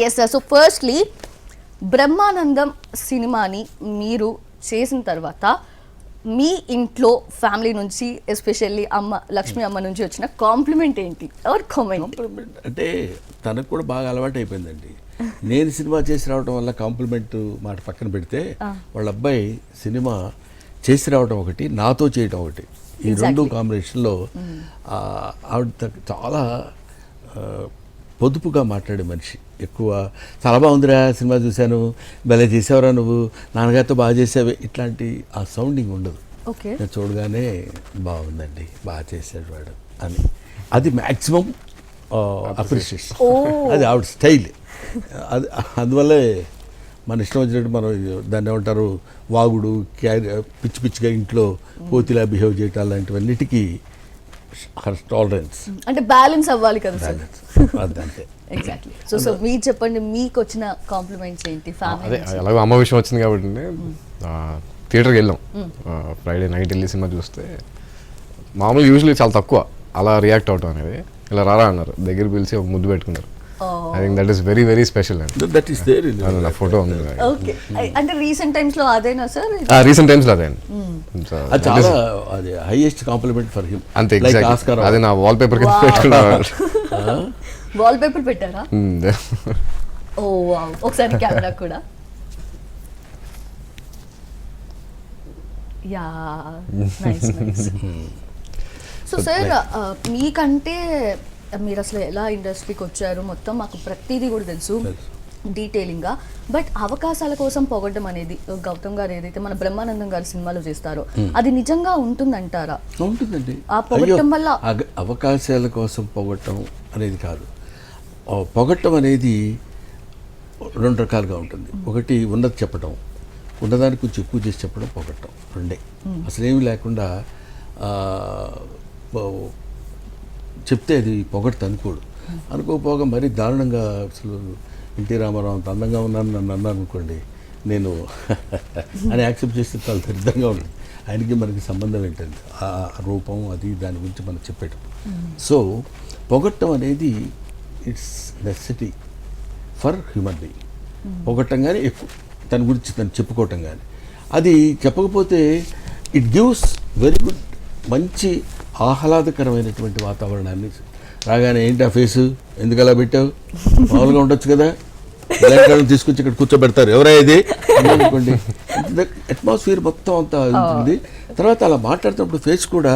Yes sir. So firstly Brahmanandam సినిమాని మీరు చేసిన తర్వాత మీ ఇంట్లో ఫ్యామిలీ నుంచి ఎస్పెషల్లీ అమ్మ లక్ష్మి అమ్మ నుంచి వచ్చిన కాంప్లిమెంట్ ఏంటి ఆర్ కామెంట్? కాంప్లిమెంట్ అంటే తనకు కూడా బాగా అలవాటు అయిపోయిందండి. నేను సినిమా చేసి రావడం వల్ల కాంప్లిమెంట్ మాట పక్కన పెడితే వాళ్ళ అబ్బాయి సినిమా చేసి రావడం ఒకటి, నాతో చేయడం ఒకటి, ఈ రెండు కాంబినేషన్లో ఆవిడ చాలా పొదుపుగా మాట్లాడే మనిషి. ఎక్కువ చాలా బాగుందిరా సినిమా చూశాను, భలే చేసావురా నువ్వు, నాన్నగారితో బాగా చేసావే, ఇట్లాంటి ఆ సౌండింగ్ ఉండదు. నేను చూడగానే బాగుందండి, బాగా చేశాడు వాడు అని, అది మ్యాక్సిమం అప్రిషియేషన్. అది ఆవిడ స్టైల్. అది అందువల్లే మన ఇష్టం వచ్చినట్టు మనం దాన్ని ఏమంటారు వాగుడు, పిచ్చి పిచ్చిగా ఇంట్లో కోతిలా బిహేవ్ చేయటం అలాంటివన్నిటికీ టాలరెన్స్, అంటే బ్యాలెన్స్ అవ్వాలి కదా సార్. అదంతే. ఎగ్జాక్ట్లీ. సో మీరు చెప్పండి, మీకు వచ్చిన కాంప్లిమెంట్స్ ఏంటి ఫ్యామిలీ? అదే అలాగే అమ్మ విషయం వచ్చింది కాబట్టి థియేటర్కి వెళ్ళాం. ఫ్రైడే నైట్ వెళ్ళి సినిమా చూస్తే మామూలు యూజువల్లీ చాలా తక్కువ అలా రియాక్ట్ అవటం అనేది. ఇలా రారా అన్నారు, దగ్గర పిలిచి ఒక ముద్దు పెట్టుకున్నారు. I think that is very very special అండి. దట్ ఈస్ దేర్ ఇన్ నా ఫోటో ఉంది. ఓకే, అంటే రీసెంట్ టైమ్స్ లో అదేనా సార్? రీసెంట్ టైమ్స్ లో అదే అండి. అది చాలా అది హైయెస్ట్ కాంప్లిమెంట్ ఫర్ హిమ్. అంతే, ఎగ్జాక్ట్లీ అదే నా వాల్ పేపర్ కింద పెట్టుకున్నారు. వాల్ పేపర్ పెట్టారా? ఓ వావ్, ఒకసారి కెమెరా కూడా. Yeah, nice nice. So sir, మీకంటే మీరు అసలు ఎలా ఇండస్ట్రీకి వచ్చారు మొత్తం మాకు ప్రతిదీ కూడా తెలుసు డీటెయిలింగ్గా. బట్ అవకాశాల కోసం పొగడ్డం అనేది గౌతమ్ గారు ఏదైతే మన బ్రహ్మానందం గారి సినిమాలో చేస్తారో అది నిజంగా ఉంటుందంటారా? ఉంటుందండి. ఆ పొగట్టం వల్ల అవకాశాల కోసం పొగట్టం అనేది కాదు. పొగట్టం అనేది రెండు రకాలుగా ఉంటుంది. ఒకటి ఉన్నది చెప్పడం, ఉన్నదానికి కొంచెం ఎక్కువ చేసి చెప్పడం పొగట్టం. రెండే, అసలేమీ లేకుండా చెప్తే అది పొగట్టు అనుకోడు. అనుకోకపోగా మరీ దారుణంగా అసలు ఎన్టీ రామారావు అంత అందంగా ఉన్నాను నన్ను అన్నారు అనుకోండి, నేను అని యాక్సెప్ట్ చేస్తే చాలా దరిద్రంగా ఉంటుంది. ఆయనకి మనకి సంబంధం ఏంటంటే ఆ రూపం అది దాని గురించి మనం చెప్పేటప్పుడు. సో పొగట్టం అనేది it's necessity for human being. పొగట్టం కానీ ఎక్కువ తన గురించి తను చెప్పుకోవటం కానీ, అది చెప్పకపోతే ఇట్ గివ్స్ వెరీ గుడ్, మంచి ఆహ్లాదకరమైనటువంటి వాతావరణాన్ని. రాగానే ఏంటి ఆ ఫేసు ఎందుకు అలా పెట్టావు, మామూలుగా ఉండొచ్చు కదా, ఇలాంటి తీసుకొచ్చి ఇక్కడ కూర్చోబెడతారు, ఎవరా ఇది అనుకోండి, అట్మాస్ఫియర్ మొత్తం అంతా ఉంటుంది. తర్వాత అలా మాట్లాడుతున్నప్పుడు ఫేస్ కూడా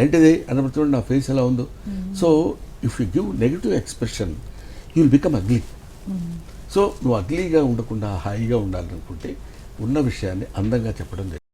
ఏంటిది అన్నప్పుడు చూడండి నా ఫేస్ ఎలా ఉందో. So if you give negative expression you will become ugly. So నువ్వు అగ్లీగా ఉండకుండా హాయిగా ఉండాలనుకుంటే ఉన్న విషయాన్ని అందంగా చెప్పడం